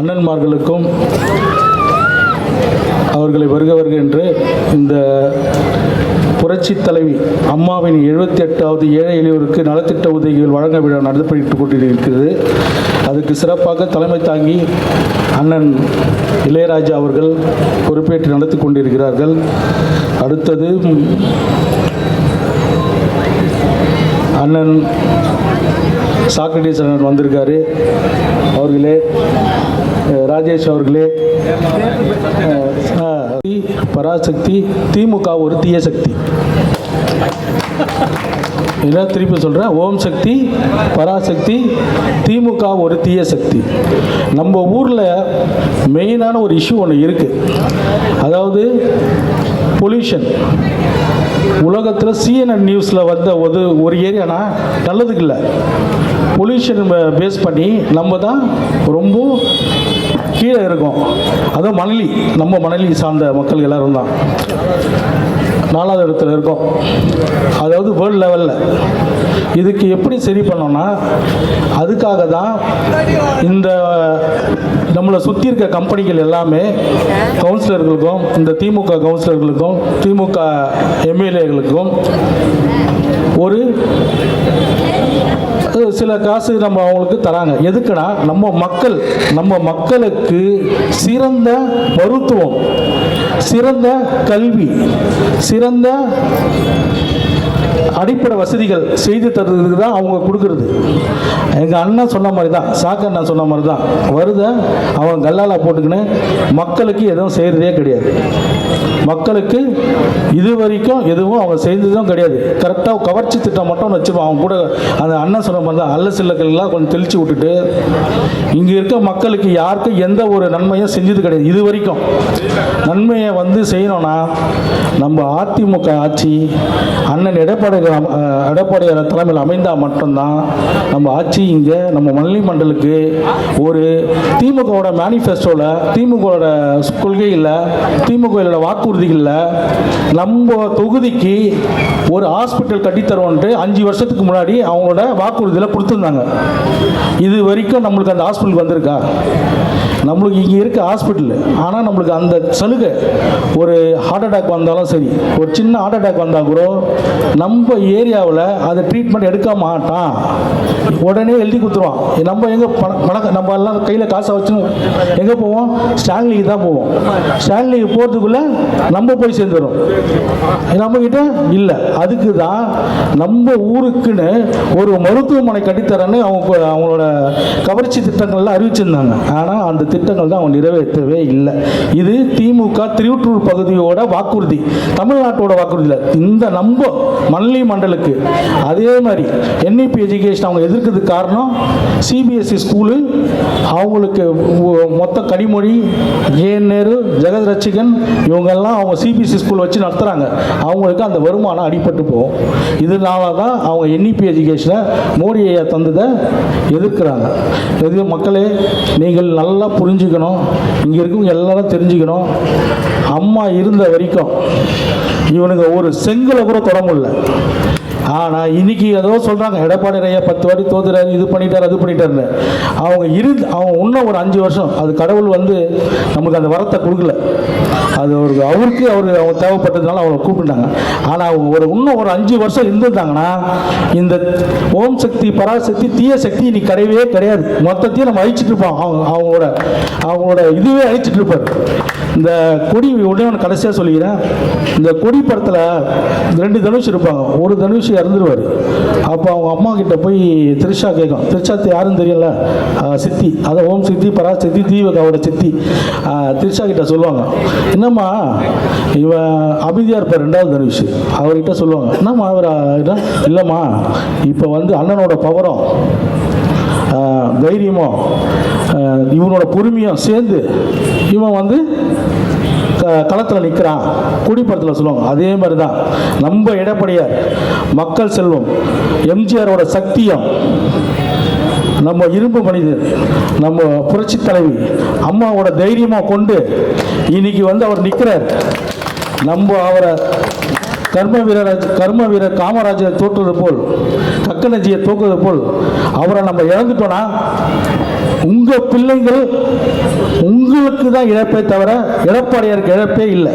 அண்ணன்மார்களுக்கும் அவர்களை வருக வருக என்று இந்த புரட்சி தலைவி அம்மாவின் 78வது ஏழை எளியோருக்கு நலத்திட்ட உதவிகள் வழங்க விழா நடத்தப்பட்டு கொண்டிருக்கிறது. அதுக்கு சிறப்பாக தலைமை தாங்கி அண்ணன் இளையராஜா அவர்கள் பொறுப்பேற்று நடத்தி கொண்டிருக்கிறார்கள். அடுத்தது அண்ணன் சாக்ரட்டிஸ் அண்ணன் வந்திருக்காரு. அவர்களே, ராஜேஷ் அவர்களே, பராசக்தி திமுக ஒரு தீய சக்தி. என்ன திருப்பி சொல்கிறேன், ஓம் சக்தி பராசக்தி திமுக ஒரு தீய சக்தி. நம்ம ஊரில் மெயினான ஒரு இஷ்யூ ஒன்று இருக்குது. அதாவது பொல்யூஷன். உலகத்தில் CNN நியூஸில் வந்த ஒரு ஏரியானா நல்லதுக்கு இல்லை. பொல்யூஷன் பேஸ் பண்ணி நம்ம தான் ரொம்ப கீழே இருக்கோம். அதுவும் மணலி, நம்ம மணலி சார்ந்த மக்கள் எல்லோரும் தான் 4வது இடத்துல இருக்கோம். அதாவது வேர்ல்டு லெவலில். இதுக்கு எப்படி சரி பண்ணோன்னா, அதுக்காக தான் இந்த நம்மளை சுற்றி இருக்க கம்பெனிகள் எல்லாமே கவுன்சிலர்களுக்கும், இந்த திமுக கவுன்சிலர்களுக்கும், திமுக எம்எல்ஏகளுக்கும் ஒரு சில காசு நம்ம அவங்களுக்கு தராங்க. எதுக்குன்னா நம்ம மக்களுக்கு சிறந்த மருத்துவம், சிறந்த கல்வி, சிறந்த அடிப்படை வசதிகள் செய்து தருவதுக்கு தான் அவங்க கொடுக்குறது. எங்கள் அண்ணன் சொன்ன மாதிரி தான், சாக்கண்ணன் சொன்ன மாதிரி தான் வருத அவன் கல்லாலா போட்டுக்கின்னு மக்களுக்கு எதுவும் செய்கிறதே கிடையாது. மக்களுக்கு இது வரைக்கும் எதுவும் அவங்க செய்ததும் கிடையாது. கரெக்டாக கவர்ச்சி திட்டம் மட்டும் வச்சுருப்பான். அவங்க கூட அந்த அண்ணன் சொன்ன மாதிரி தான் அல்ல சில்லக்கெல்லாம் கொஞ்சம் தெளித்து விட்டுட்டு இங்கே இருக்க மக்களுக்கு யாருக்கும் எந்த ஒரு நன்மையும் செஞ்சது கிடையாது. இது வரைக்கும் நன்மையை செய்யணும்னா நம்ம அதிமுக ஆட்சி அண்ணன் எடப்பாடியார் தலைமையில் அமைந்தால் மட்டும்தான் நம்ம ஆட்சி இங்கே நம்ம மணலி மண்டலுக்கு ஒரு திமுகவோட மேனிஃபெஸ்டோவில், திமுகவோட கொள்கையில், திமுகவோட வாக்குறுதிகளில் நம்ம தொகுதிக்கு ஒரு ஹாஸ்பிட்டல் கட்டித்தருவோன்ட்டு 5 வருஷத்துக்கு முன்னாடி அவங்களோட வாக்குறுதியில் கொடுத்துருந்தாங்க. இது வரைக்கும் நம்மளுக்கு அந்த ஹாஸ்பிட்டல் வந்திருக்கா? நம்மளுக்கு இங்கே இருக்க ஹாஸ்பிட்டல், ஆனால் நம்மளுக்கு அந்த சலுகை ஒரு ஹார்ட் அட்டாக் வந்தாலும் சரி, ஒரு சின்ன ஹார்ட் அட்டாக் வந்தால் கூட நம்ம ஏரியாவில் அதை ட்ரீட்மெண்ட் எடுக்க மாட்டான், உடனே எழுதி கொடுத்துருவான். நம்ம எங்கே நம்ம எல்லாம் கையில் காசை வச்சு எங்கே போவோம்? ஸ்டான்லிக்கு தான் போவோம். ஸ்டான்லிக்கு போகிறதுக்குள்ளே நம்ம போய் சேர்ந்துடும். நம்மக்கிட்ட இல்லை. அதுக்கு தான் நம்ம ஊருக்குன்னு ஒரு மருத்துவமனை கட்டித்தரன்னு அவங்களோட கவர்ச்சி திட்டங்கள்லாம் அறிவிச்சிருந்தாங்க. ஆனால் அந்த திட்டங்கள் தான் அவங்க நிறைவேற்றவே இல்லை. இது திமுக திருவற்றூர் பகுதியோட வாக்குறுதி, தமிழ்நாட்டோட வாக்குறுதி இல்லை. இந்த நம்ம மணலி மண்டலுக்கு அதே மாதிரி NEP எஜுகேஷன் அவங்க எதிர்க்கிறதுக்கு காரணம் CBSE ஸ்கூலு, அவங்களுக்கு மொத்த கனிமொழி, நேரு, ஜெகத் ரட்சகன் இவங்கெல்லாம் அவங்க CBSE ஸ்கூல் வச்சு நடத்துகிறாங்க. அவங்களுக்கு அந்த வருமானம் அடிபட்டு போகும். இதனால தான் அவங்க NEP எஜுகேஷனை மோடி ஐயா தந்ததை எதிர்க்கிறாங்க. இது மக்களே நீங்கள் நல்லா புரிஞ்சுக்கணும், இங்கே இருக்கவங்க எல்லாரும் தெரிஞ்சுக்கணும். அம்மா இருந்த வரைக்கும் இவனுங்க ஒரு செங்கலை கூட தொட முடியல. ஆனால் இன்னைக்கு ஏதோ சொல்கிறாங்க, எடப்பாடி ஐயா 10 வாட்டி தோத்துறாரு, இது பண்ணிட்டார், அது பண்ணிட்டாருன்னு. அவங்க இன்னும் ஒரு 5 வருஷம் அது கடவுள் நமக்கு அந்த வரத்தை கொடுக்கல. அது அவருக்கு அவங்க தேவைப்பட்டதுனால அவங்களை கூப்பிட்டாங்க. ஆனால் இன்னும் ஒரு 5 வருஷம் இருந்திருந்தாங்கன்னா இந்த ஓம் சக்தி பராசக்தி தீய சக்தி இன்னைக்கு கிடையவே கிடையாது. மொத்தத்தையும் நம்ம அழிச்சிட்டு இருப்போம். அவங்களோட இதுவே அழிச்சிட்டு இருப்பார். இந்த கொடி உடனே கடைசியாக சொல்லிக்கிறேன். இந்த கொடி படத்தில் 2 தனுஷ் இருப்பாங்க. ஒரு தனுஷ் இறந்துருவார். அப்போ அவங்க அம்மா கிட்ட போய் த்ரிஷா கேட்கும். த்ரிஷா யாருன்னு தெரியல, சித்தி, அதை ஓம் சக்தி பராசக்தி தீபகாவோட சித்தி. த்ரிஷா கிட்ட சொல்லுவாங்க, என்னம்மா இவன் அமைதியாக இருப்பார் 2வது தனுஷ். அவர்கிட்ட சொல்லுவாங்க, என்னம்மா அவர் இல்லைம்மா இப்போ அண்ணனோட பவரும் தைரியமும் இவனோட பொறுமையும் சேர்ந்து இவன் களத்தில் நிற்கிறான் குடிப்படத்தில் சொல்லுவாங்க. அதே மாதிரி தான் நம்ம எடப்பாடியார் மக்கள் செல்வம், எம்ஜிஆரோட சக்தியும், நம்ம இரும்பு மனிதர், நம்ம புரட்சி தலைவி அம்மாவோட தைரியமாக கொண்டு இன்னைக்கு அவர் நிற்கிறார். நம்ம அவரை கர்ம வீரர் காமராஜரை தோற்றுவது போல், கக்கனஜியை தோக்குவது போல் அவரை நம்ம இழந்துட்டோம்னா உங்கள் பிள்ளைங்கள் உங்களுக்கு தான் இழப்பே தவிர எடப்பாடியாருக்கு இழப்பே இல்லை.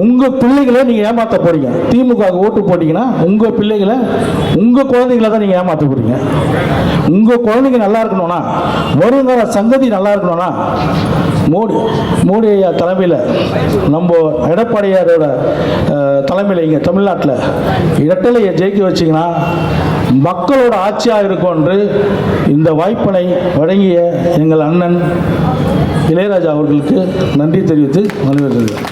உங்கள் பிள்ளைகளை நீங்கள் ஏமாற்ற போறீங்க. திமுக ஓட்டு போட்டிங்கன்னா உங்கள் பிள்ளைகளை, உங்கள் குழந்தைகளை தான் நீங்கள் ஏமாற்ற போறீங்க. உங்கள் குழந்தைங்க நல்லா இருக்கணும்னா, வருங்கால சங்கதி நல்லா இருக்கணும்னா, மோடி ஐயா தலைமையில், நம்ம எடப்பாடியாரோட தலைமையில் இங்கே தமிழ்நாட்டில் இரட்டலையை ஜெயிக்க வச்சிங்கன்னா மக்களோட ஆட்சியாக இருக்கும் என்று இந்த வாய்ப்பினை வழங்கிய எங்கள் அண்ணன் இளையராஜா அவர்களுக்கு நன்றி தெரிவித்து வரவேற்கிறேன்.